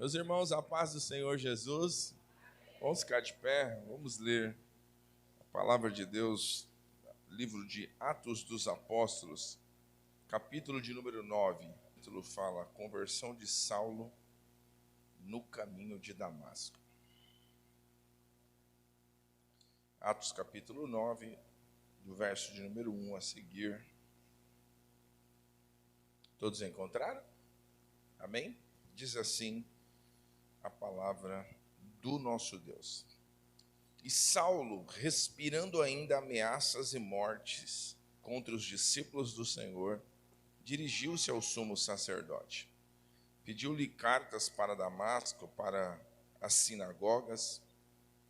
Meus irmãos, a paz do Senhor Jesus, vamos ficar de pé, vamos ler a palavra de Deus, livro de Atos dos Apóstolos, capítulo de número 9. O título fala: Conversão de Saulo no caminho de Damasco. Atos capítulo 9, do verso de número 1 a seguir. Todos encontraram? Amém? Diz assim a palavra do nosso Deus. E Saulo, respirando ainda ameaças e mortes contra os discípulos do Senhor, dirigiu-se ao sumo sacerdote. Pediu-lhe cartas para Damasco, para as sinagogas,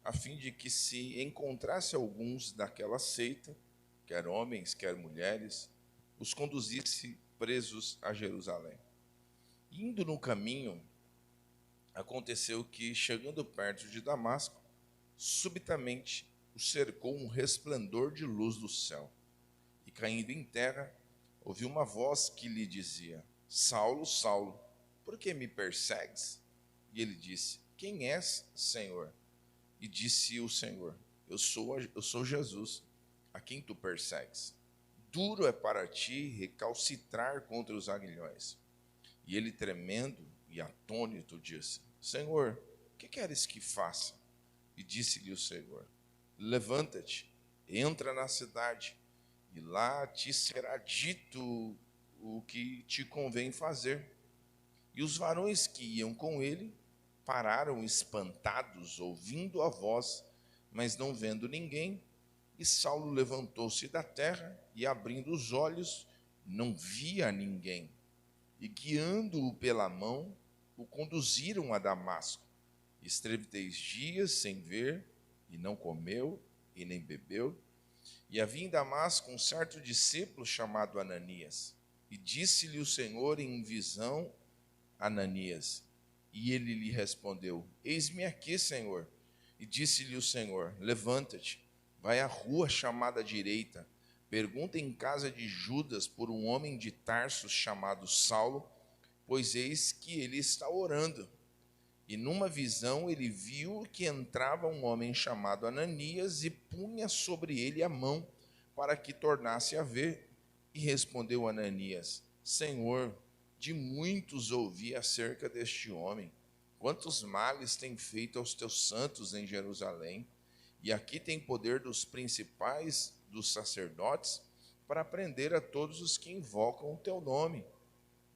a fim de que se encontrasse alguns daquela seita, quer homens, quer mulheres, os conduzisse presos a Jerusalém. Indo no caminho, aconteceu que, chegando perto de Damasco, subitamente o cercou um resplendor de luz do céu. E caindo em terra, ouviu uma voz que lhe dizia: Saulo, Saulo, por que me persegues? E ele disse: Quem és, Senhor? E disse o Senhor: Eu sou Jesus, a quem tu persegues. Duro é para ti recalcitrar contra os aguilhões. E ele, tremendo e atônito, disse: Senhor, que queres que faça? E disse-lhe o Senhor: Levanta-te, entra na cidade, e lá te será dito o que te convém fazer. E os varões que iam com ele pararam espantados, ouvindo a voz, mas não vendo ninguém. E Saulo levantou-se da terra e, abrindo os olhos, não via ninguém. E, guiando-o pela mão, o conduziram a Damasco. Esteve 3 dias sem ver, e não comeu, e nem bebeu. E havia em Damasco um certo discípulo chamado Ananias. E disse-lhe o Senhor em visão: Ananias. E ele lhe respondeu: Eis-me aqui, Senhor. E disse-lhe o Senhor: Levanta-te, vai à rua chamada direita, pergunta em casa de Judas por um homem de Tarso chamado Saulo, pois eis que ele está orando. E numa visão ele viu que entrava um homem chamado Ananias e punha sobre ele a mão para que tornasse a ver. E respondeu Ananias: Senhor, de muitos ouvi acerca deste homem, quantos males tem feito aos teus santos em Jerusalém. E aqui tem poder dos principais dos sacerdotes para prender a todos os que invocam o teu nome.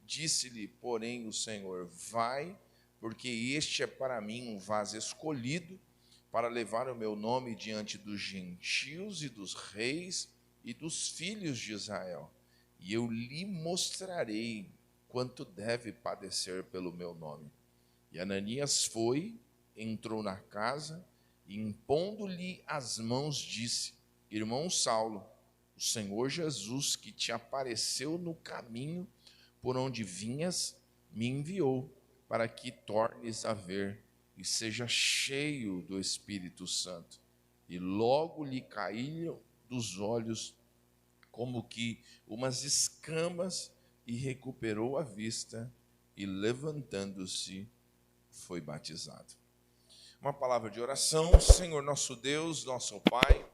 Disse-lhe, porém, o Senhor: Vai, porque este é para mim um vaso escolhido para levar o meu nome diante dos gentios e dos reis e dos filhos de Israel. E eu lhe mostrarei quanto deve padecer pelo meu nome. E Ananias foi, entrou na casa e, impondo-lhe as mãos, disse: Irmão Saulo, o Senhor Jesus, que te apareceu no caminho por onde vinhas, me enviou para que tornes a ver e seja cheio do Espírito Santo. E logo lhe caíram dos olhos como que umas escamas, e recuperou a vista, e levantando-se, foi batizado. Uma palavra de oração. Senhor nosso Deus, nosso Pai,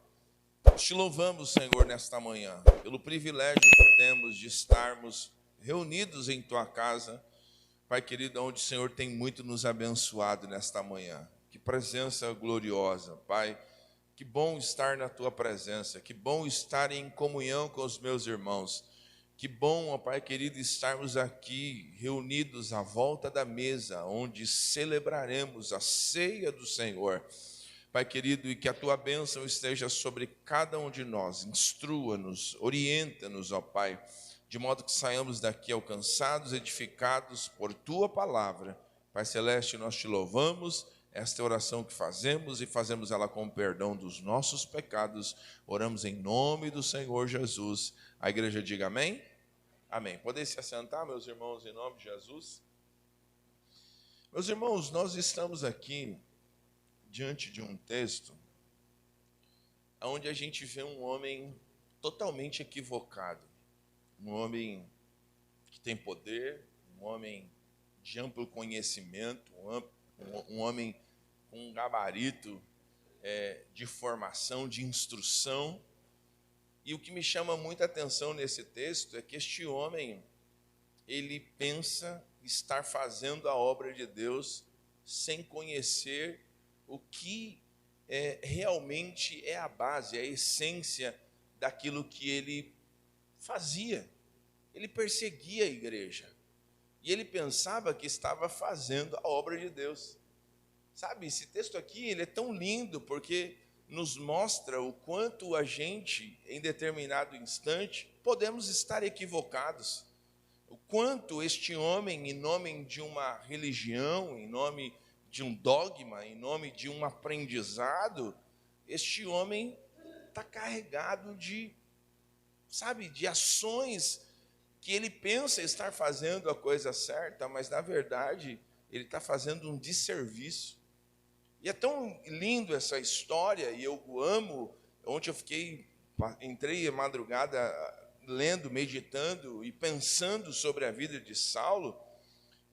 te louvamos, Senhor, nesta manhã, pelo privilégio que temos de estarmos reunidos em tua casa, Pai querido, onde o Senhor tem muito nos abençoado nesta manhã. Que presença gloriosa, Pai. Que bom estar na tua presença, que bom estar em comunhão com os meus irmãos. Que bom, ó Pai querido, estarmos aqui reunidos à volta da mesa, onde celebraremos a ceia do Senhor. Pai querido, e que a tua bênção esteja sobre cada um de nós. Instrua-nos, orienta-nos, ó Pai, de modo que saiamos daqui alcançados, edificados por tua palavra. Pai celeste, nós te louvamos. Esta é a oração que fazemos, e fazemos ela com o perdão dos nossos pecados. Oramos em nome do Senhor Jesus. A igreja diga amém? Amém. Podem se assentar, meus irmãos, em nome de Jesus? Meus irmãos, nós estamos aqui diante de um texto onde a gente vê um homem totalmente equivocado. Um homem que tem poder, um homem de amplo conhecimento, um homem com um gabarito de formação, de instrução. E o que me chama muita atenção nesse texto é que este homem, ele pensa estar fazendo a obra de Deus sem conhecer o que realmente é a base, a essência daquilo que ele fazia. Ele perseguia a igreja e ele pensava que estava fazendo a obra de Deus. Sabe, esse texto aqui ele é tão lindo porque nos mostra o quanto a gente, em determinado instante, podemos estar equivocados. O quanto este homem, em nome de uma religião, em nome de um dogma, em nome de um aprendizado, este homem está carregado de ações que ele pensa estar fazendo a coisa certa, mas, na verdade, ele está fazendo um desserviço. E é tão lindo essa história, e eu amo. Ontem entrei à madrugada lendo, meditando e pensando sobre a vida de Saulo,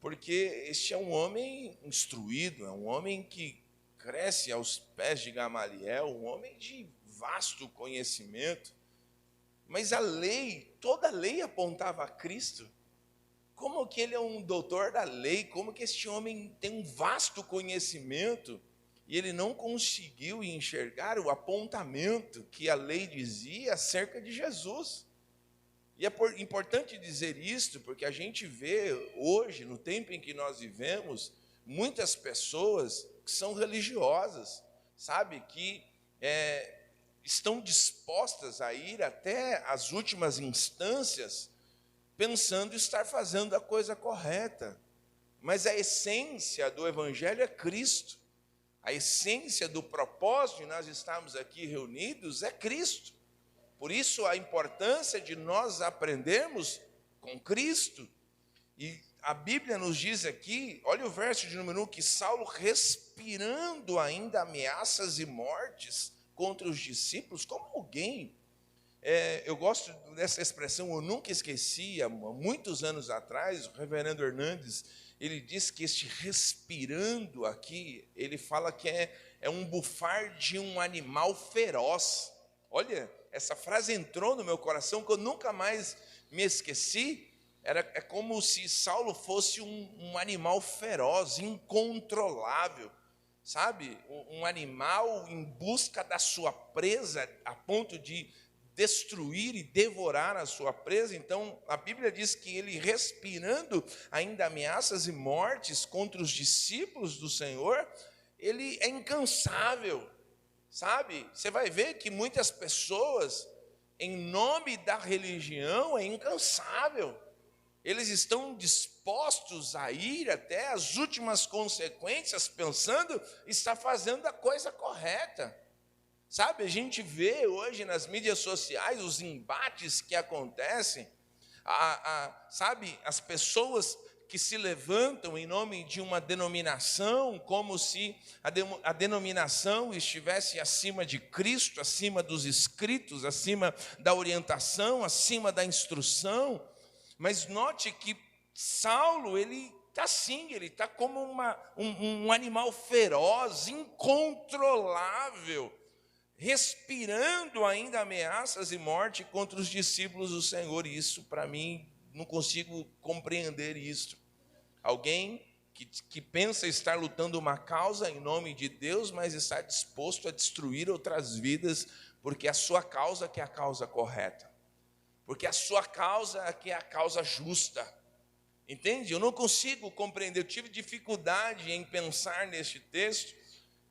porque este é um homem instruído, é um homem que cresce aos pés de Gamaliel, um homem de vasto conhecimento. Mas toda a lei apontava a Cristo. Como que ele é um doutor da lei? Como que este homem tem um vasto conhecimento e ele não conseguiu enxergar o apontamento que a lei dizia acerca de Jesus? E é importante dizer isto, porque a gente vê hoje, no tempo em que nós vivemos, muitas pessoas que são religiosas, que estão dispostas a ir até as últimas instâncias, pensando estar fazendo a coisa correta. Mas a essência do Evangelho é Cristo. A essência do propósito de nós estarmos aqui reunidos é Cristo. Por isso, a importância de nós aprendermos com Cristo. E a Bíblia nos diz aqui, olha o verso de número 1, que Saulo, respirando ainda ameaças e mortes contra os discípulos, como alguém... eu gosto dessa expressão, eu nunca esqueci, há muitos anos atrás, o reverendo Hernandes, ele diz que este respirando aqui, ele fala que é um bufar de um animal feroz. Olha, essa frase entrou no meu coração, que eu nunca mais me esqueci. É como se Saulo fosse um animal feroz, incontrolável, um animal em busca da sua presa, a ponto de destruir e devorar a sua presa. Então, a Bíblia diz que ele, respirando ainda ameaças e mortes contra os discípulos do Senhor, ele é incansável, Você vai ver que muitas pessoas, em nome da religião, é incansável. Eles estão dispostos a ir até as últimas consequências, pensando estar fazendo a coisa correta. A gente vê hoje nas mídias sociais os embates que acontecem, as pessoas que se levantam em nome de uma denominação, como se a denominação estivesse acima de Cristo, acima dos escritos, acima da orientação, acima da instrução. Mas note que Saulo, ele está assim, ele está como um animal feroz, incontrolável, respirando ainda ameaças e morte contra os discípulos do Senhor. E isso, para mim, não consigo compreender isso. Alguém que pensa estar lutando uma causa em nome de Deus, mas está disposto a destruir outras vidas, porque a sua causa que é a causa correta, porque a sua causa que é a causa justa. Entende? Eu não consigo compreender, eu tive dificuldade em pensar neste texto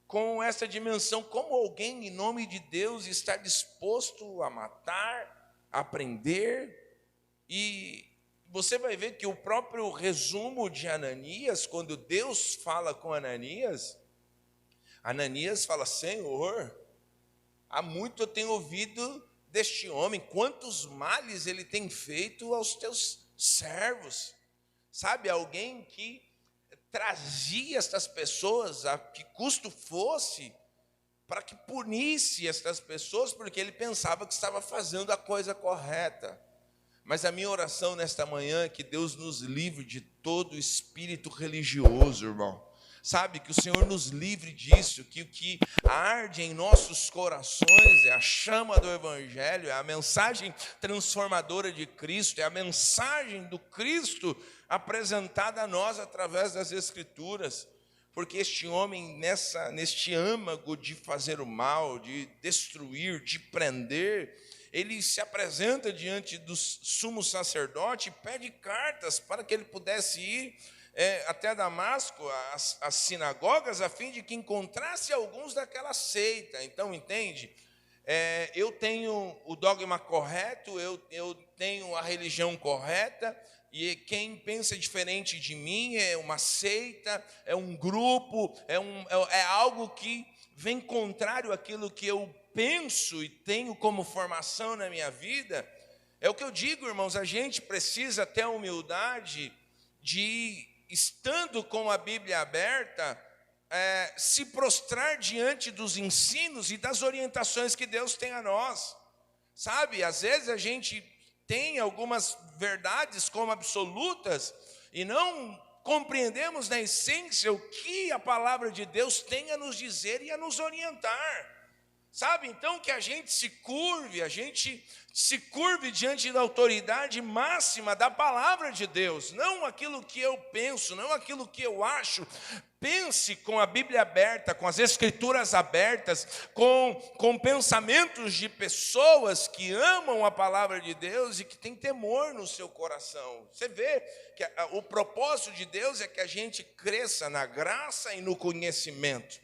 com essa dimensão, como alguém em nome de Deus está disposto a matar, a prender. E você vai ver que o próprio resumo de Ananias, quando Deus fala com Ananias, Ananias fala: Senhor, há muito eu tenho ouvido deste homem, quantos males ele tem feito aos teus servos. Alguém que trazia estas pessoas a que custo fosse, para que punisse estas pessoas, porque ele pensava que estava fazendo a coisa correta. Mas a minha oração nesta manhã é que Deus nos livre de todo espírito religioso, irmão. Sabe, que o Senhor nos livre disso, que o que arde em nossos corações é a chama do Evangelho, é a mensagem transformadora de Cristo, é a mensagem do Cristo apresentada a nós através das Escrituras. Porque este homem, neste âmago de fazer o mal, de destruir, de prender, ele se apresenta diante do sumo sacerdote e pede cartas para que ele pudesse ir até Damasco, as sinagogas, a fim de que encontrasse alguns daquela seita. Então, entende? Eu tenho o dogma correto, eu tenho a religião correta, e quem pensa diferente de mim é uma seita, é um grupo, é algo que vem contrário àquilo que eu penso e tenho como formação na minha vida. É o que eu digo, irmãos, a gente precisa ter a humildade de, estando com a Bíblia aberta, se prostrar diante dos ensinos e das orientações que Deus tem a nós. Sabe, às vezes a gente tem algumas verdades como absolutas e não compreendemos na essência o que a palavra de Deus tem a nos dizer e a nos orientar. Sabe, então que a gente se curve diante da autoridade máxima da palavra de Deus, não aquilo que eu penso, não aquilo que eu acho. Pense com a Bíblia aberta, com as Escrituras abertas, com pensamentos de pessoas que amam a palavra de Deus e que têm temor no seu coração. Você vê que o propósito de Deus é que a gente cresça na graça e no conhecimento.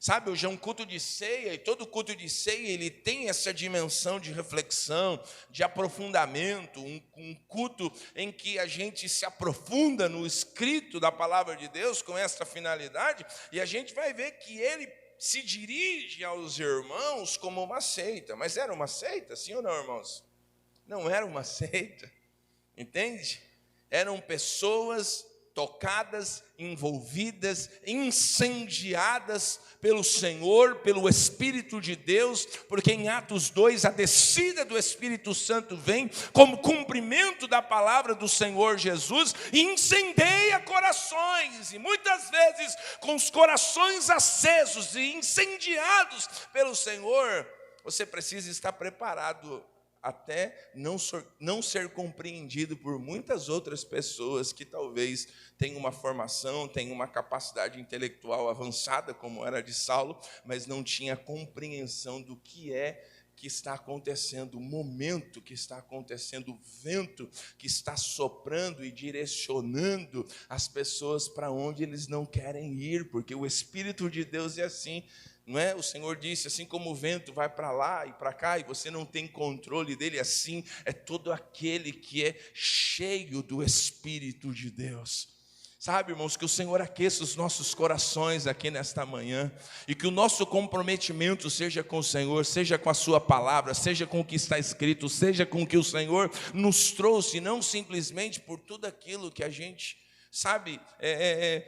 Sabe, hoje é um culto de ceia, e todo culto de ceia ele tem essa dimensão de reflexão, de aprofundamento, um culto em que a gente se aprofunda no escrito da palavra de Deus com essa finalidade, e a gente vai ver que ele se dirige aos irmãos como uma seita. Mas era uma seita, sim ou não, irmãos? Não era uma seita, entende? Eram pessoas tocadas, envolvidas, incendiadas pelo Senhor, pelo Espírito de Deus, porque em Atos 2 a descida do Espírito Santo vem como cumprimento da palavra do Senhor Jesus e incendeia corações, e muitas vezes com os corações acesos e incendiados pelo Senhor, você precisa estar preparado até não ser compreendido por muitas outras pessoas que talvez tenham uma formação, tenham uma capacidade intelectual avançada, como era a de Saulo, mas não tinha compreensão do que está acontecendo, o momento que está acontecendo, o vento que está soprando e direcionando as pessoas para onde eles não querem ir, porque o Espírito de Deus é assim. Não é? O Senhor disse, assim como o vento vai para lá e para cá, e você não tem controle dele, assim é todo aquele que é cheio do Espírito de Deus. Sabe, irmãos, que o Senhor aqueça os nossos corações aqui nesta manhã, e que o nosso comprometimento seja com o Senhor, seja com a sua palavra, seja com o que está escrito, seja com o que o Senhor nos trouxe, não simplesmente por tudo aquilo que a gente, sabe,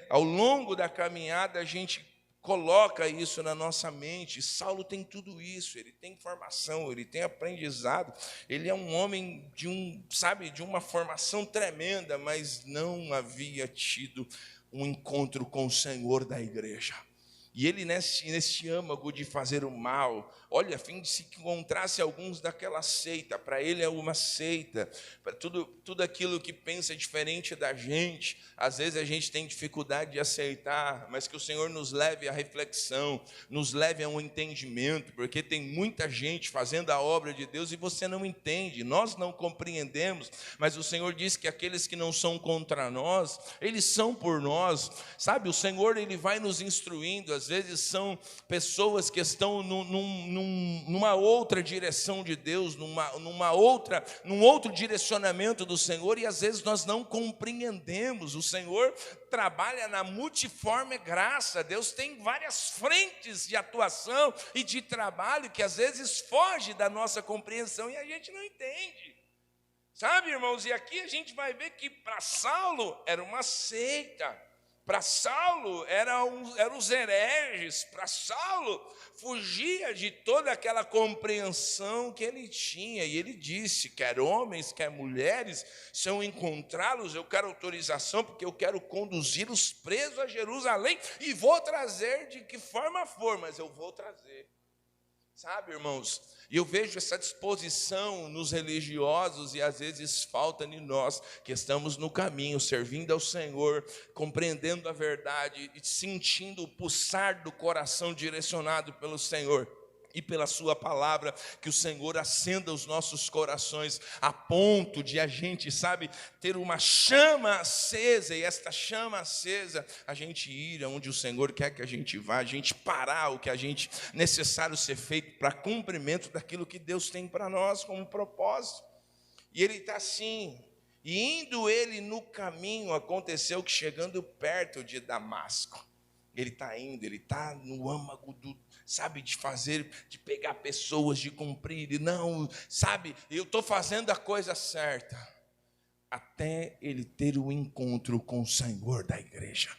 ao longo da caminhada a gente coloca isso na nossa mente. Saulo tem tudo isso, ele tem formação, ele tem aprendizado, ele é um homem de uma formação tremenda, mas não havia tido um encontro com o Senhor da igreja. E ele, neste âmago de fazer o mal, olha, a fim de se encontrasse alguns daquela seita, para ele é uma seita, para tudo aquilo que pensa diferente da gente, às vezes a gente tem dificuldade de aceitar, mas que o Senhor nos leve à reflexão, nos leve a um entendimento, porque tem muita gente fazendo a obra de Deus e você não entende, nós não compreendemos, mas o Senhor diz que aqueles que não são contra nós, eles são por nós, sabe, o Senhor ele vai nos instruindo, às vezes são pessoas que estão numa outra direção de Deus, num outro direcionamento do Senhor, e às vezes nós não compreendemos. O Senhor trabalha na multiforme graça, Deus tem várias frentes de atuação e de trabalho que às vezes foge da nossa compreensão e a gente não entende. Sabe, irmãos, e aqui a gente vai ver que para Saulo era uma seita. Para Saulo eram os hereges. Para Saulo fugia de toda aquela compreensão que ele tinha. E ele disse, quer homens, quer mulheres, se eu encontrá-los, eu quero autorização, porque eu quero conduzi-los presos a Jerusalém, e vou trazer de que forma for, mas eu vou trazer. Sabe, irmãos, e eu vejo essa disposição nos religiosos, e às vezes falta em nós, que estamos no caminho, servindo ao Senhor, compreendendo a verdade e sentindo o pulsar do coração direcionado pelo Senhor e pela sua palavra, que o Senhor acenda os nossos corações a ponto de a gente, sabe, ter uma chama acesa, e esta chama acesa, a gente ir aonde o Senhor quer que a gente vá, a gente parar o que a gente necessário ser feito para cumprimento daquilo que Deus tem para nós como propósito. E ele está assim, e indo ele no caminho, aconteceu que chegando perto de Damasco, ele está indo, ele está no âmago sabe, de fazer, de pegar pessoas, de cumprir, e não, sabe, eu estou fazendo a coisa certa, até ele ter o encontro com o Senhor da igreja.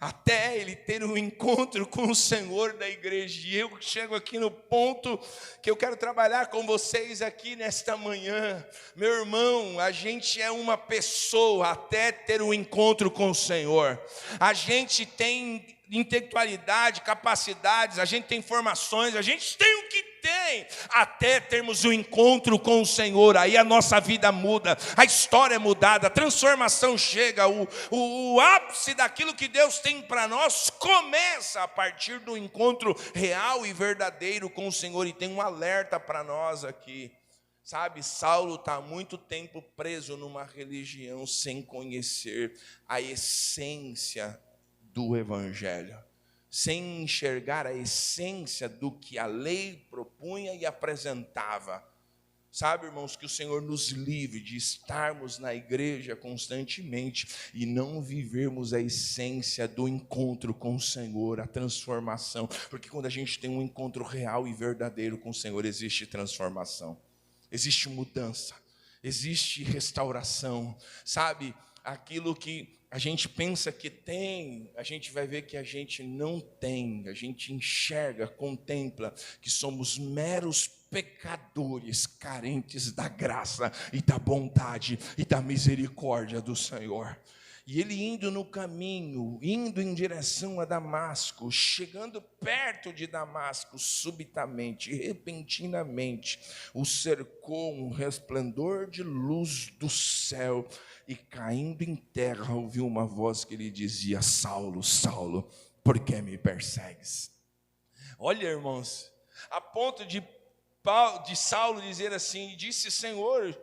Até ele ter um encontro com o Senhor da igreja. E eu chego aqui no ponto que eu quero trabalhar com vocês aqui nesta manhã. Meu irmão, a gente é uma pessoa até ter um encontro com o Senhor. A gente tem intelectualidade, capacidades, a gente tem informações, a gente tem o que tem, até termos um encontro com o Senhor. Aí a nossa vida muda, a história é mudada, a transformação chega, o ápice daquilo que Deus tem para nós começa a partir do encontro real e verdadeiro com o Senhor. E tem um alerta para nós aqui, sabe, Saulo está há muito tempo preso numa religião sem conhecer a essência do Evangelho, sem enxergar a essência do que a lei propunha e apresentava. Sabe, irmãos, que o Senhor nos livre de estarmos na igreja constantemente e não vivermos a essência do encontro com o Senhor, a transformação, porque quando a gente tem um encontro real e verdadeiro com o Senhor, existe transformação, existe mudança, existe restauração, sabe, aquilo que a gente pensa que tem, a gente vai ver que a gente não tem. A gente enxerga, contempla que somos meros pecadores, carentes da graça e da bondade e da misericórdia do Senhor. E ele indo no caminho, indo em direção a Damasco, chegando perto de Damasco, subitamente, repentinamente, o cercou um resplendor de luz do céu, e caindo em terra, ouviu uma voz que lhe dizia: Saulo, Saulo, por que me persegues? Olha, irmãos, a ponto de Saulo dizer assim, disse: Senhor,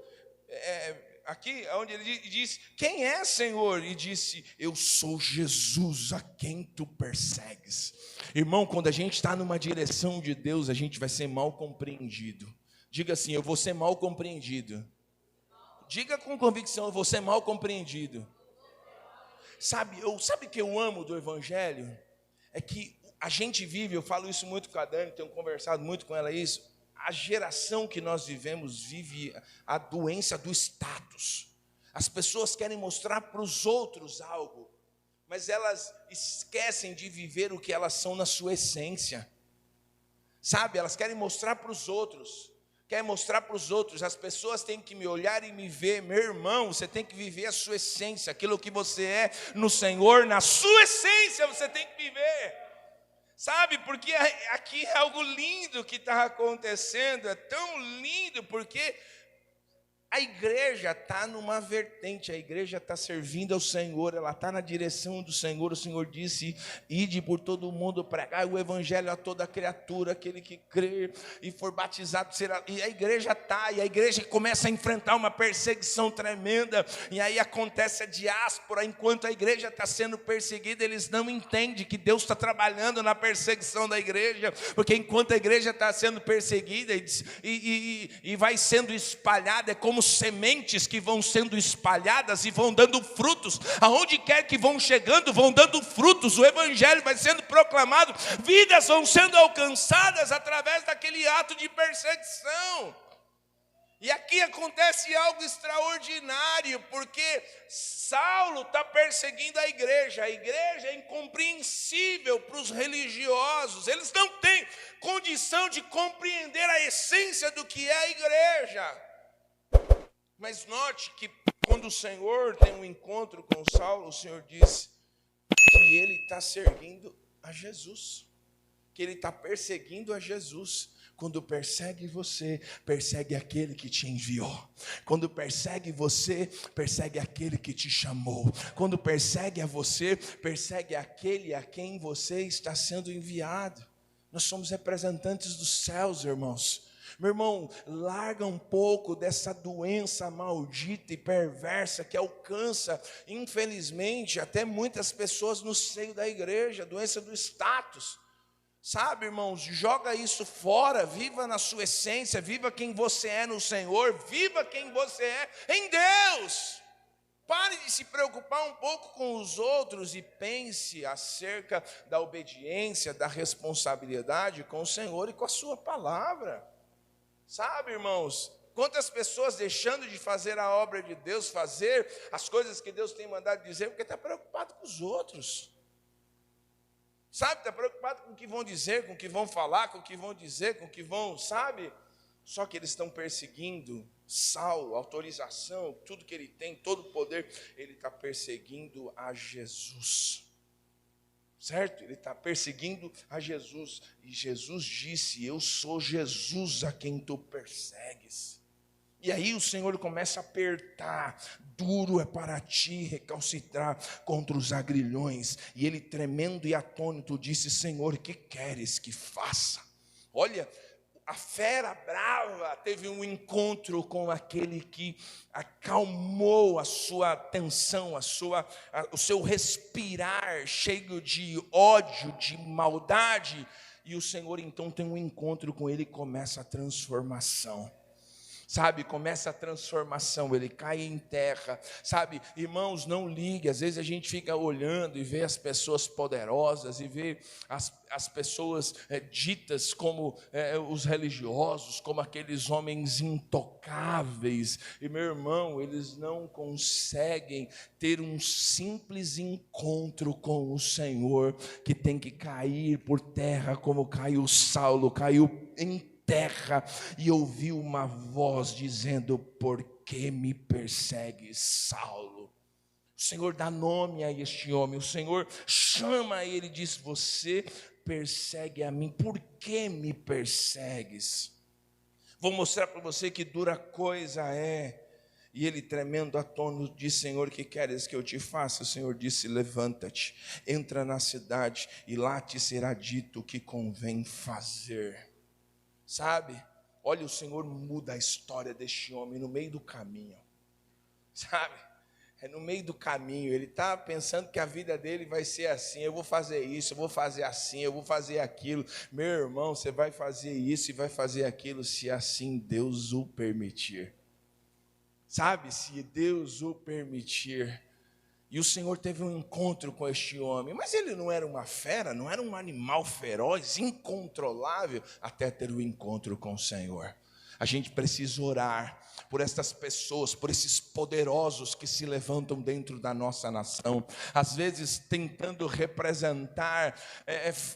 aqui onde ele disse, quem é, Senhor? E disse: eu sou Jesus a quem tu persegues. Irmão, quando a gente está numa direção de Deus, a gente vai ser mal compreendido. Diga assim: eu vou ser mal compreendido. Diga com convicção: eu vou ser mal compreendido. Sabe o que eu amo do Evangelho? É que a gente vive, eu falo isso muito com a Dani, tenho conversado muito com ela isso, a geração que nós vivemos vive a doença do status. As pessoas querem mostrar para os outros algo, mas elas esquecem de viver o que elas são na sua essência. Sabe, elas querem mostrar para os outros. Quer mostrar para os outros, as pessoas têm que me olhar e me ver. Meu irmão, você tem que viver a sua essência, aquilo que você é no Senhor, na sua essência você tem que viver. Sabe, porque aqui é algo lindo que está acontecendo, é tão lindo, porque a igreja está numa vertente, a igreja está servindo ao Senhor, ela está na direção do Senhor. O Senhor disse: ide por todo o mundo, pregai o evangelho a toda criatura, aquele que crer e for batizado será. E a igreja está, e a igreja começa a enfrentar uma perseguição tremenda, e aí acontece a diáspora. Enquanto a igreja está sendo perseguida, eles não entendem que Deus está trabalhando na perseguição da igreja, porque enquanto a igreja está sendo perseguida e vai sendo espalhada, é como sementes que vão sendo espalhadas e vão dando frutos, aonde quer que vão chegando, vão dando frutos, o evangelho vai sendo proclamado, vidas vão sendo alcançadas através daquele ato de perseguição. E aqui acontece algo extraordinário, porque Saulo está perseguindo a igreja é incompreensível para os religiosos, eles não têm condição de compreender a essência do que é a igreja. Mas note que quando o Senhor tem um encontro com Saulo, o Senhor diz que ele está seguindo a Jesus, que ele está perseguindo a Jesus. Quando persegue você, persegue aquele que te enviou. Quando persegue você, persegue aquele que te chamou. Quando persegue a você, persegue aquele a quem você está sendo enviado. Nós somos representantes dos céus, irmãos. Meu irmão, larga um pouco dessa doença maldita e perversa que alcança, infelizmente, até muitas pessoas no seio da igreja, a doença do status. Sabe, irmãos, joga isso fora, viva na sua essência, viva quem você é no Senhor, viva quem você é em Deus. Pare de se preocupar um pouco com os outros e pense acerca da obediência, da responsabilidade com o Senhor e com a sua palavra. Sabe, irmãos, quantas pessoas deixando de fazer a obra de Deus, fazer as coisas que Deus tem mandado dizer, porque está preocupado com os outros. Sabe, está preocupado com o que vão dizer, com o que vão falar, com o que vão dizer, com o que vão, sabe? Só que eles estão perseguindo Saulo, autorização, tudo que ele tem, todo o poder, ele está perseguindo a Jesus. Certo? Ele está perseguindo a Jesus. E Jesus disse, eu sou Jesus a quem tu persegues. E aí o Senhor começa a apertar, duro é para ti recalcitrar contra os agrilhões. E ele, tremendo e atônito, disse, Senhor, que queres que faça? Olha, a fera brava teve um encontro com aquele que acalmou a sua tensão, o seu respirar cheio de ódio, de maldade. E o Senhor então tem um encontro com ele e começa a transformação. Sabe, começa a transformação, ele cai em terra, sabe, irmãos, não ligue, às vezes a gente fica olhando e vê as pessoas poderosas, e vê as pessoas ditas como os religiosos, como aqueles homens intocáveis, e meu irmão, eles não conseguem ter um simples encontro com o Senhor, que tem que cair por terra, como caiu Saulo, caiu em terra, e ouviu uma voz dizendo, por que me persegues, Saulo? O Senhor dá nome a este homem, o Senhor chama ele e diz, você persegue a mim, por que me persegues? Vou mostrar para você que dura coisa é. E ele, tremendo, atônito, disse, Senhor, que queres que eu te faça? O Senhor disse, levanta-te, entra na cidade, e lá te será dito o que convém fazer. Sabe, olha, o Senhor muda a história deste homem no meio do caminho, sabe, no meio do caminho, ele está pensando que a vida dele vai ser assim, eu vou fazer isso, eu vou fazer assim, eu vou fazer aquilo, meu irmão, você vai fazer isso e vai fazer aquilo, se assim Deus o permitir, sabe, se Deus o permitir. E o Senhor teve um encontro com este homem, mas ele não era uma fera, não era um animal feroz, incontrolável, até ter o encontro com o Senhor. A gente precisa orar por estas pessoas, por esses poderosos que se levantam dentro da nossa nação, às vezes tentando representar,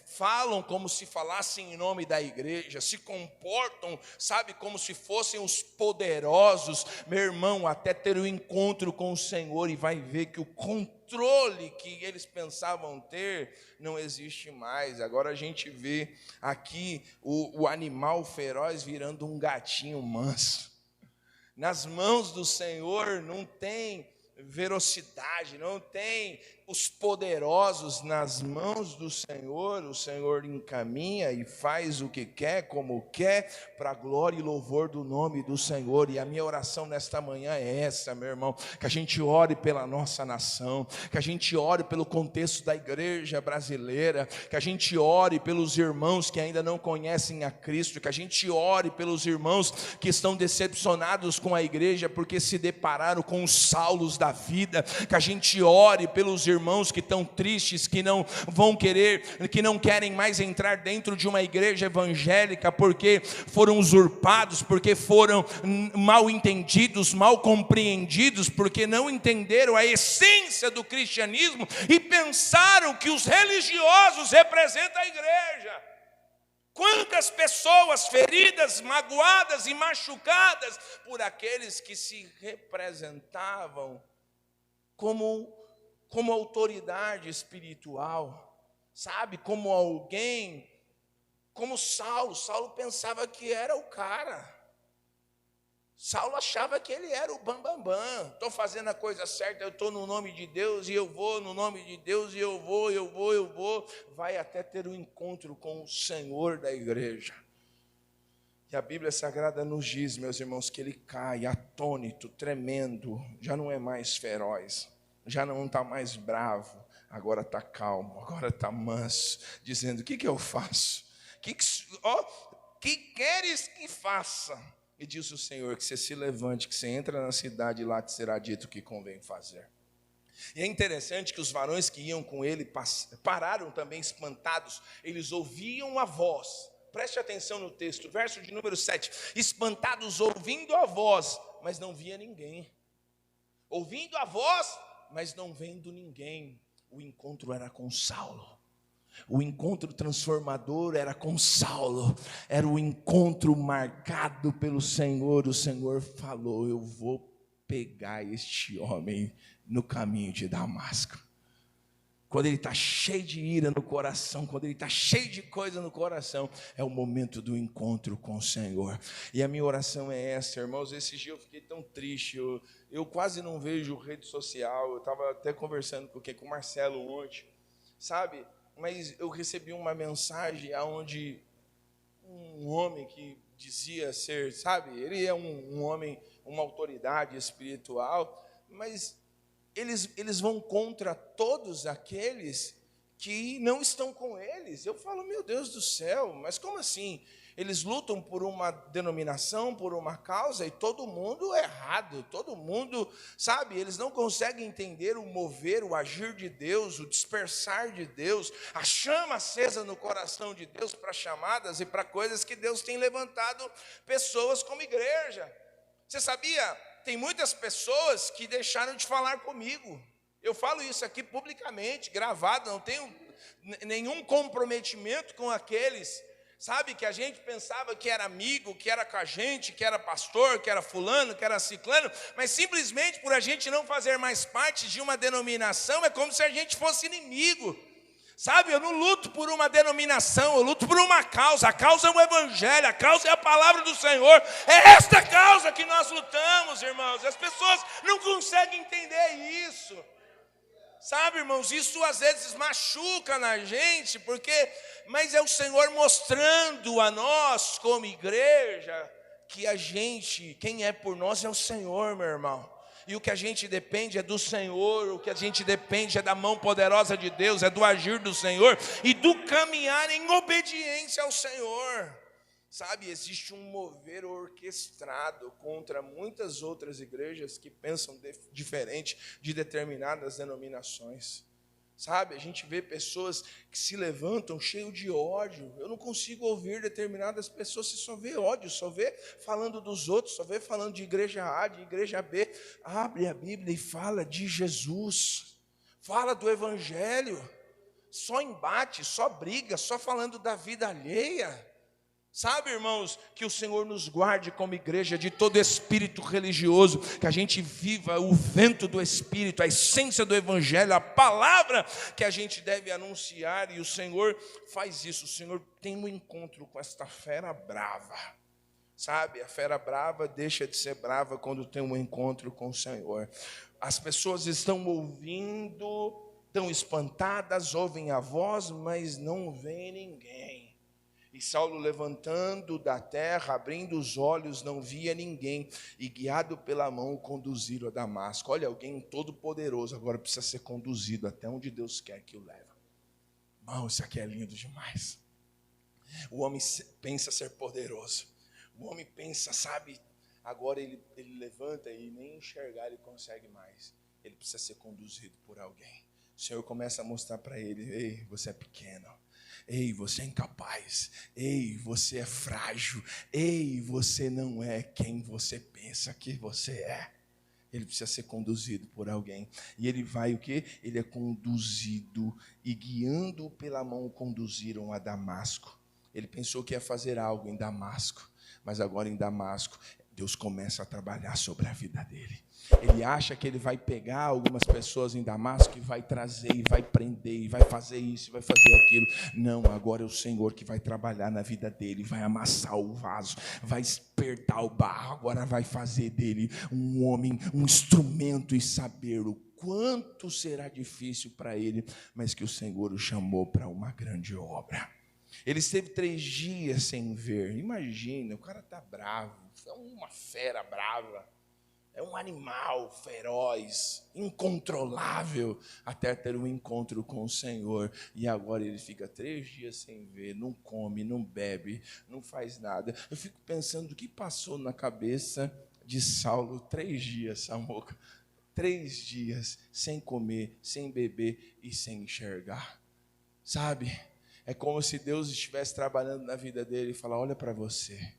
falam como se falassem em nome da igreja, se comportam, sabe, como se fossem os poderosos, meu irmão, até ter um encontro com o Senhor e vai ver que o controle que eles pensavam ter não existe mais. Agora a gente vê aqui o animal feroz virando um gatinho manso. Nas mãos do Senhor não tem velocidade, não tem os poderosos. Nas mãos do Senhor, o Senhor encaminha e faz o que quer, como quer, para a glória e louvor do nome do Senhor. E a minha oração nesta manhã é essa, meu irmão, que a gente ore pela nossa nação, que a gente ore pelo contexto da igreja brasileira, que a gente ore pelos irmãos que ainda não conhecem a Cristo, que a gente ore pelos irmãos que estão decepcionados com a igreja porque se depararam com os Saulos da vida, que a gente ore pelos irmãos irmãos que estão tristes, que não vão querer, que não querem mais entrar dentro de uma igreja evangélica porque foram usurpados, porque foram mal entendidos, mal compreendidos, porque não entenderam a essência do cristianismo e pensaram que os religiosos representam a igreja. Quantas pessoas feridas, magoadas e machucadas por aqueles que se representavam como autoridade espiritual, sabe? Como alguém, como Saulo. Saulo pensava que era o cara. Saulo achava que ele era o bambambam. Estou fazendo a coisa certa, eu estou no nome de Deus e eu vou no nome de Deus e eu vou. Vai até ter um encontro com o Senhor da igreja. E a Bíblia Sagrada nos diz, meus irmãos, que ele cai atônito, tremendo, já não é mais feroz, já não está mais bravo, agora está calmo, agora está manso, dizendo: o que eu faço? Que queres que faça? E diz o Senhor que você se levante, que você entra na cidade e lá te será dito o que convém fazer. E é interessante que os varões que iam com ele pararam também espantados. Eles ouviam a voz. Preste atenção no texto, verso de número 7. Espantados ouvindo a voz, mas não via ninguém. Ouvindo a voz, mas não vendo ninguém. O encontro era com Saulo. O encontro transformador era com Saulo, era o encontro marcado pelo Senhor. O Senhor falou: eu vou pegar este homem no caminho de Damasco. Quando ele está cheio de ira no coração, quando ele está cheio de coisa no coração, é o momento do encontro com o Senhor. E a minha oração é essa, irmãos. Esses dias eu fiquei tão triste, eu quase não vejo rede social. Eu estava até conversando com o Marcelo ontem, sabe? Mas eu recebi uma mensagem onde um homem que dizia ser, sabe, ele é um homem, uma autoridade espiritual, mas eles vão contra todos aqueles que não estão com eles. Eu falo: meu Deus do céu, mas como assim? Eles lutam por uma denominação, por uma causa, e todo mundo é errado, todo mundo, sabe, eles não conseguem entender o mover, o agir de Deus, o dispersar de Deus, a chama acesa no coração de Deus para chamadas e para coisas que Deus tem levantado pessoas como igreja. Você sabia? Tem muitas pessoas que deixaram de falar comigo. Eu falo isso aqui publicamente, gravado, não tenho nenhum comprometimento com aqueles, sabe, que a gente pensava que era amigo, que era com a gente, que era pastor, que era fulano, que era ciclano, mas simplesmente por a gente não fazer mais parte de uma denominação, é como se a gente fosse inimigo. Sabe, eu não luto por uma denominação, eu luto por uma causa. A causa é o evangelho, a causa é a palavra do Senhor. É esta causa que nós lutamos, irmãos. As pessoas não conseguem entender isso. Sabe, irmãos, isso às vezes machuca na gente, mas é o Senhor mostrando a nós como igreja que quem é por nós é o Senhor, meu irmão. E o que a gente depende é do Senhor, o que a gente depende é da mão poderosa de Deus, é do agir do Senhor e do caminhar em obediência ao Senhor. Sabe, existe um mover orquestrado contra muitas outras igrejas que pensam diferente de determinadas denominações. Sabe, a gente vê pessoas que se levantam cheios de ódio. Eu não consigo ouvir determinadas pessoas, você só vê ódio, só vê falando dos outros, só vê falando de igreja A, de igreja B. Abre a Bíblia e fala de Jesus, fala do Evangelho. Só embate, só briga, só falando da vida alheia. Sabe, irmãos, que o Senhor nos guarde como igreja de todo espírito religioso, que a gente viva o vento do Espírito, a essência do Evangelho, a palavra que a gente deve anunciar, e o Senhor faz isso. O Senhor tem um encontro com esta fera brava, sabe? A fera brava deixa de ser brava quando tem um encontro com o Senhor. As pessoas estão ouvindo, estão espantadas, ouvem a voz, mas não veem ninguém. E Saulo, levantando da terra, abrindo os olhos, não via ninguém, e guiado pela mão, conduziram a Damasco. Olha, alguém todo poderoso agora precisa ser conduzido até onde Deus quer que o leve. Irmão, isso aqui é lindo demais. O homem pensa ser poderoso. O homem pensa, sabe, agora ele levanta e nem enxergar ele consegue mais. Ele precisa ser conduzido por alguém. Senhor começa a mostrar para ele: ei, você é pequeno. Ei, você é incapaz. Ei, você é frágil. Ei, você não é quem você pensa que você é. Ele precisa ser conduzido por alguém. E ele vai o quê? Ele é conduzido, e guiando pela mão o conduziram a Damasco. Ele pensou que ia fazer algo em Damasco, mas agora em Damasco Deus começa a trabalhar sobre a vida dele. Ele acha que ele vai pegar algumas pessoas em Damasco e vai trazer, e vai prender, e vai fazer isso, e vai fazer aquilo. Não, agora é o Senhor que vai trabalhar na vida dele, vai amassar o vaso, vai espertar o barro, agora vai fazer dele um homem, um instrumento, e saber o quanto será difícil para ele, mas que o Senhor o chamou para uma grande obra. Ele esteve 3 dias sem ver. Imagina, o cara está bravo, é uma fera brava, é um animal feroz, incontrolável, até ter um encontro com o Senhor. E agora ele fica 3 dias sem ver, não come, não bebe, não faz nada. Eu fico pensando o que passou na cabeça de Saulo 3 dias, Samuca. 3 dias sem comer, sem beber e sem enxergar. Sabe? É como se Deus estivesse trabalhando na vida dele e falar: olha para você,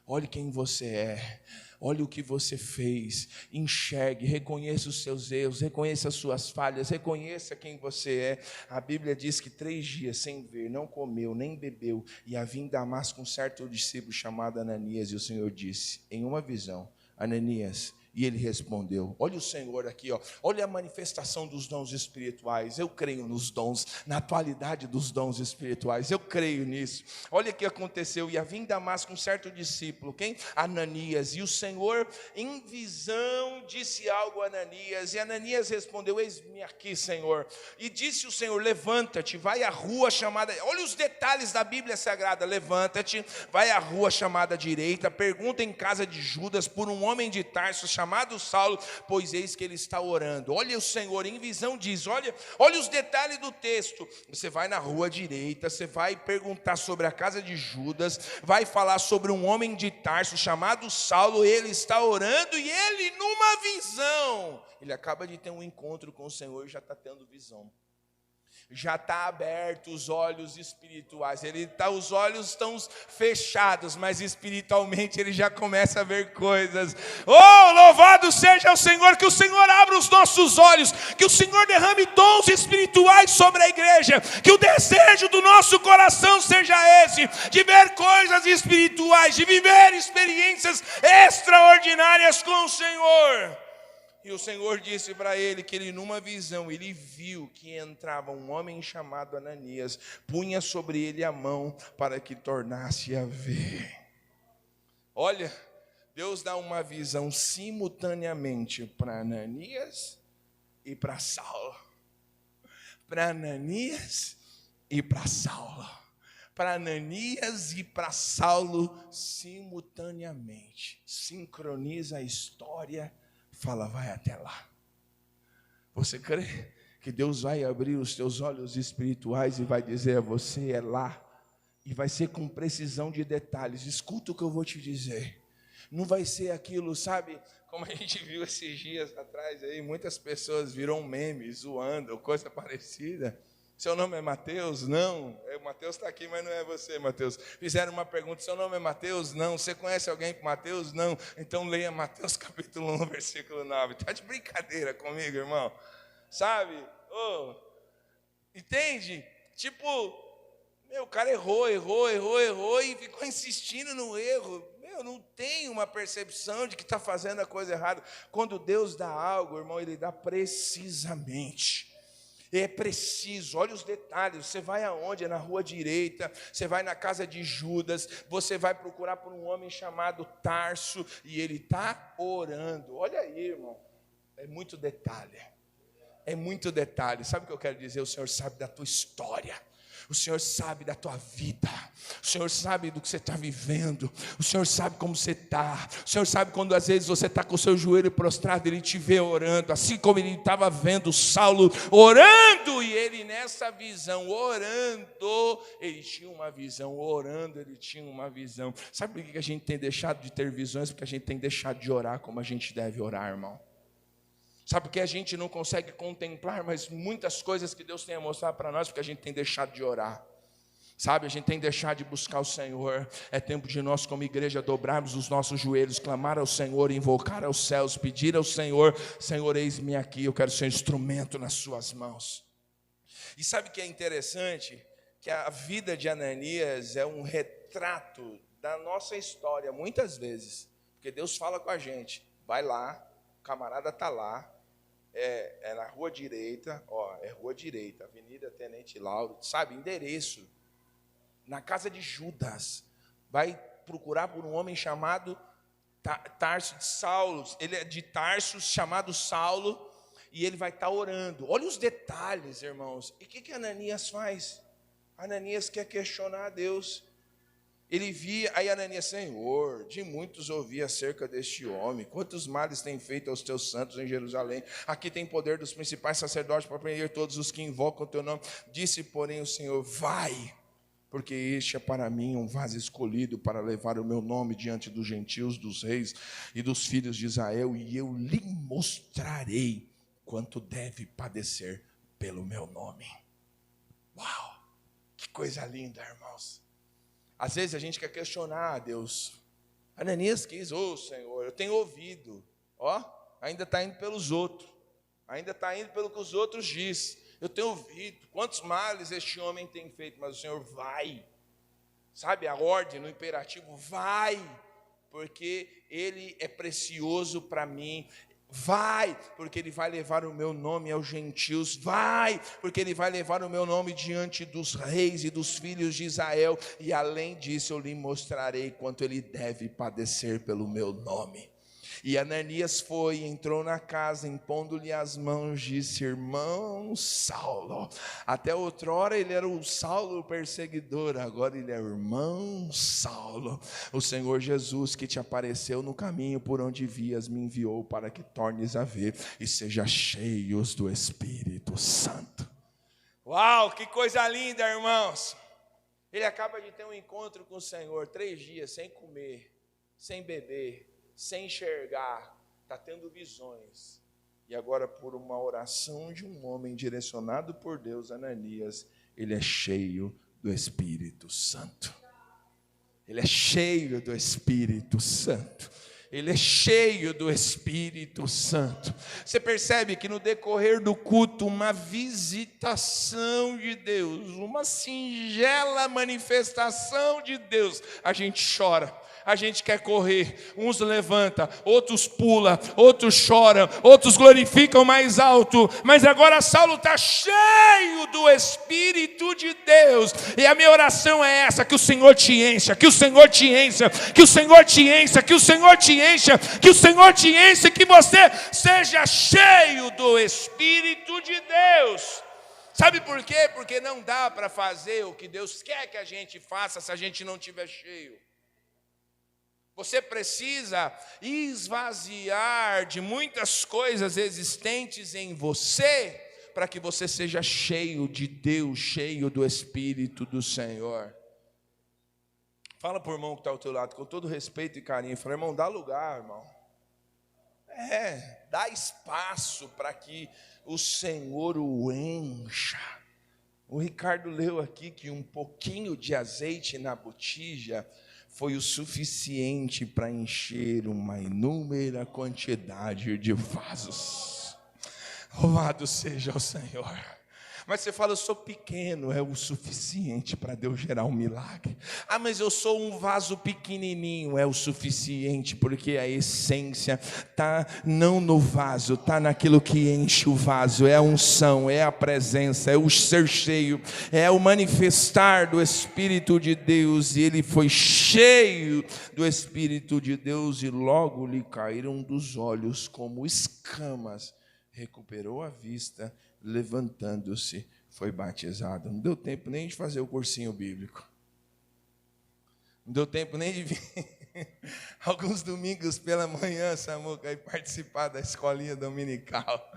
olhe quem você é, olhe o que você fez, enxergue, reconheça os seus erros, reconheça as suas falhas, reconheça quem você é. A Bíblia diz que 3 dias sem ver, não comeu, nem bebeu, e havia em Damasco um certo discípulo chamado Ananias, e o Senhor disse, em uma visão: Ananias. E ele respondeu. Olha o Senhor aqui, ó. Olha a manifestação dos dons espirituais. Eu creio nos dons, na atualidade dos dons espirituais. Eu creio nisso. Olha o que aconteceu. E havia em Damasco um certo discípulo, quem? Ananias. E o Senhor, em visão, disse algo a Ananias. E Ananias respondeu: eis-me aqui, Senhor. E disse o Senhor: levanta-te, vai à rua chamada... Olha os detalhes da Bíblia Sagrada. Levanta-te, vai à rua chamada direita, pergunta em casa de Judas por um homem de Tarso chamado Saulo, pois eis que ele está orando. Olha o Senhor em visão diz, olha os detalhes do texto. Você vai na rua direita, você vai perguntar sobre a casa de Judas, vai falar sobre um homem de Tarso chamado Saulo, ele está orando, e ele numa visão, ele acaba de ter um encontro com o Senhor e já está tendo visão. Já está aberto os olhos espirituais. Os olhos estão fechados, mas espiritualmente ele já começa a ver coisas. Oh, louvado seja o Senhor, que o Senhor abra os nossos olhos, que o Senhor derrame dons espirituais sobre a igreja, que o desejo do nosso coração seja esse, de ver coisas espirituais, de viver experiências extraordinárias com o Senhor. E o Senhor disse para ele que ele numa visão, ele viu que entrava um homem chamado Ananias, punha sobre ele a mão para que tornasse a ver. Olha, Deus dá uma visão simultaneamente para Ananias e para Saulo. Para Ananias e para Saulo. Para Ananias e para Saulo simultaneamente. Sincroniza a história. Fala, vai até lá. Você crê que Deus vai abrir os teus olhos espirituais e vai dizer a você, é lá. E vai ser com precisão de detalhes. Escuta o que eu vou te dizer. Não vai ser aquilo, sabe, como a gente viu esses dias atrás aí, muitas pessoas viram memes, zoando, coisa parecida. Seu nome é Mateus? Não. Mateus está aqui, mas não é você, Mateus. Fizeram uma pergunta, seu nome é Mateus? Não. Você conhece alguém com Mateus? Não. Então leia Mateus capítulo 1, versículo 9. Está de brincadeira comigo, irmão? Sabe? Oh, entende? Tipo, o cara errou e ficou insistindo no erro. Não tem uma percepção de que está fazendo a coisa errada. Quando Deus dá algo, irmão, Ele dá precisamente. É preciso, olha os detalhes. Você vai aonde? É na rua direita, você vai na casa de Judas, você vai procurar por um homem chamado Tarso, e ele está orando. Olha aí, irmão, é muito detalhe. É muito detalhe. Sabe o que eu quero dizer? O Senhor sabe da tua história. O Senhor sabe da tua vida. O Senhor sabe do que você está vivendo. O Senhor sabe como você está. O Senhor sabe quando às vezes você está com o seu joelho prostrado, Ele te vê orando, assim como Ele estava vendo Saulo orando, e ele nessa visão, orando, ele tinha uma visão, orando, ele tinha uma visão. Sabe por que a gente tem deixado de ter visões? Porque a gente tem deixado de orar como a gente deve orar, irmão. Sabe por que a gente não consegue contemplar, mas muitas coisas que Deus tem a mostrar para nós, porque a gente tem deixado de orar. Sabe, a gente tem deixado de buscar o Senhor. É tempo de nós como igreja dobrarmos os nossos joelhos, clamar ao Senhor, invocar aos céus, pedir ao Senhor: Senhor, eis-me aqui, eu quero ser instrumento nas suas mãos. E sabe o que é interessante? Que a vida de Ananias é um retrato da nossa história, muitas vezes. Porque Deus fala com a gente: vai lá, o camarada está lá, é na rua direita, é rua direita, Avenida Tenente Lauro, sabe, endereço, na casa de Judas. Vai procurar por um homem chamado Tarso de Saulo, ele é de Tarso, chamado Saulo, e ele vai estar orando. Olha os detalhes, irmãos. E o que Ananias faz? Ananias quer questionar a Deus. Ele via, aí Ananias: Senhor, de muitos ouvi acerca deste homem, quantos males tem feito aos teus santos em Jerusalém. Aqui tem poder dos principais sacerdotes para prender todos os que invocam o teu nome. Disse, porém, o Senhor: vai, porque este é para mim um vaso escolhido para levar o meu nome diante dos gentios, dos reis e dos filhos de Israel, e eu lhe mostrarei quanto deve padecer pelo meu nome. Uau, que coisa linda, irmãos. Às vezes a gente quer questionar a Deus. Ananias quis: Senhor, eu tenho ouvido, ainda está indo pelos outros, ainda está indo pelo que os outros dizem. Eu tenho ouvido quantos males este homem tem feito, mas o Senhor vai. Sabe a ordem no imperativo: vai, porque ele é precioso para mim. Vai, porque ele vai levar o meu nome aos gentios. Vai, porque ele vai levar o meu nome diante dos reis e dos filhos de Israel. E além disso, eu lhe mostrarei quanto ele deve padecer pelo meu nome. E Ananias foi, entrou na casa, impondo-lhe as mãos, disse: irmão Saulo. Até outrora ele era o Saulo perseguidor, agora ele é o irmão Saulo. O Senhor Jesus, que te apareceu no caminho por onde vias, me enviou para que tornes a ver e seja cheios do Espírito Santo. Uau, que coisa linda, irmãos. Ele acaba de ter um encontro com o Senhor, 3 dias sem comer, sem beber, sem enxergar, está tendo visões. E agora, por uma oração de um homem direcionado por Deus, Ananias, ele é cheio do Espírito Santo. Ele é cheio do Espírito Santo. Ele é cheio do Espírito Santo. Você percebe que no decorrer do culto, uma visitação de Deus, uma singela manifestação de Deus, a gente chora. A gente quer correr, uns levanta, outros pula, outros choram, outros glorificam mais alto. Mas agora Saulo está cheio do Espírito de Deus. E a minha oração é essa: que o Senhor te encha, que o Senhor te encha, que o Senhor te encha, que o Senhor te encha, que o Senhor te encha, que você seja cheio do Espírito de Deus. Sabe por quê? Porque não dá para fazer o que Deus quer que a gente faça se a gente não estiver cheio. Você precisa esvaziar de muitas coisas existentes em você, para que você seja cheio de Deus, cheio do Espírito do Senhor. Fala para o irmão que está ao teu lado, com todo respeito e carinho. Fala: irmão, dá lugar, irmão. Dá espaço para que o Senhor o encha. O Ricardo leu aqui que um pouquinho de azeite na botija foi o suficiente para encher uma inúmera quantidade de vasos. Louvado seja o Senhor. Mas você fala: eu sou pequeno, é o suficiente para Deus gerar um milagre. Mas eu sou um vaso pequenininho, é o suficiente, porque a essência está não no vaso, está naquilo que enche o vaso. É a unção, é a presença, é o ser cheio, é o manifestar do Espírito de Deus. E ele foi cheio do Espírito de Deus, e logo lhe caíram dos olhos como escamas. Recuperou a vista, levantando-se, foi batizado. Não deu tempo nem de fazer o cursinho bíblico. Não deu tempo nem de vir alguns domingos pela manhã, Samuca, e participar da escolinha dominical.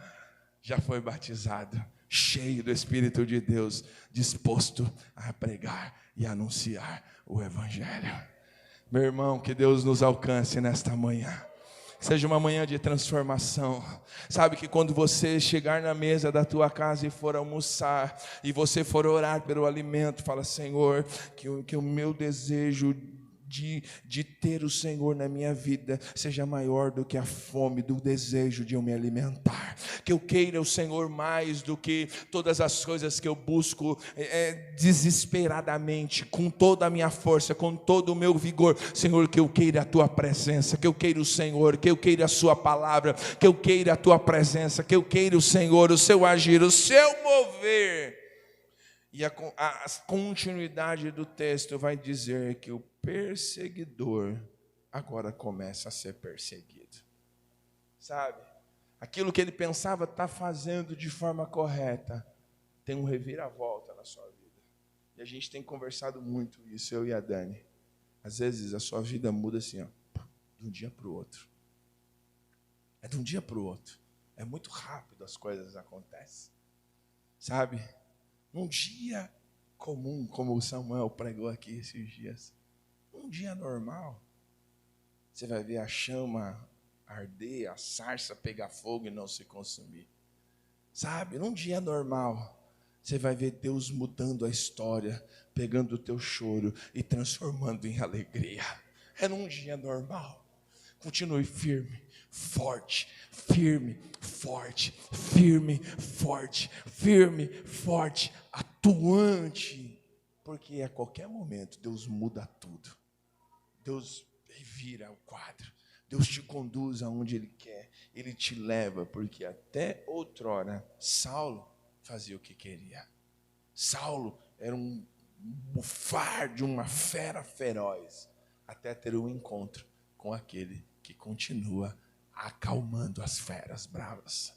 Já foi batizado, cheio do Espírito de Deus, disposto a pregar e anunciar o Evangelho. Meu irmão, que Deus nos alcance nesta manhã. seja uma manhã de transformação. Sabe que quando você chegar na mesa da tua casa e for almoçar, e você for orar pelo alimento, fala: Senhor, que o meu desejo de ter o Senhor na minha vida seja maior do que a fome, do desejo de eu me alimentar, que eu queira o Senhor mais do que todas as coisas que eu busco desesperadamente, com toda a minha força, com todo o meu vigor. Senhor, que eu queira a tua presença, que eu queira o Senhor, que eu queira a sua palavra, que eu queira a tua presença, que eu queira o Senhor, o seu agir, o seu mover. E a continuidade do texto vai dizer que o perseguidor agora começa a ser perseguido. Sabe? Aquilo que ele pensava estar fazendo de forma correta, tem um reviravolta na sua vida. E a gente tem conversado muito isso, eu e a Dani. Às vezes a sua vida muda assim, ó, de um dia para o outro. É de um dia para o outro. É muito rápido as coisas acontecem. Sabe? Um dia comum, como o Samuel pregou aqui esses dias, um dia normal, você vai ver a chama arder, a sarça pegar fogo e não se consumir. Sabe, num dia normal, você vai ver Deus mudando a história, pegando o teu choro e transformando em alegria. É num dia normal. Continue firme, forte, firme, forte, firme, forte, firme, forte, atuante, porque a qualquer momento Deus muda tudo. Deus revira o quadro. Deus te conduz aonde Ele quer. Ele te leva, porque até outrora Saulo fazia o que queria. Saulo era um bufar de uma fera feroz, até ter um encontro com aquele que continua acalmando as feras bravas.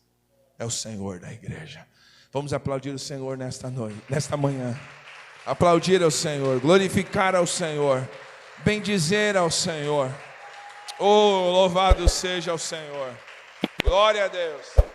É o Senhor da igreja. Vamos aplaudir o Senhor nesta noite, nesta manhã. Aplaudir ao Senhor, glorificar ao Senhor, bendizer ao Senhor. Oh, louvado seja o Senhor. Glória a Deus.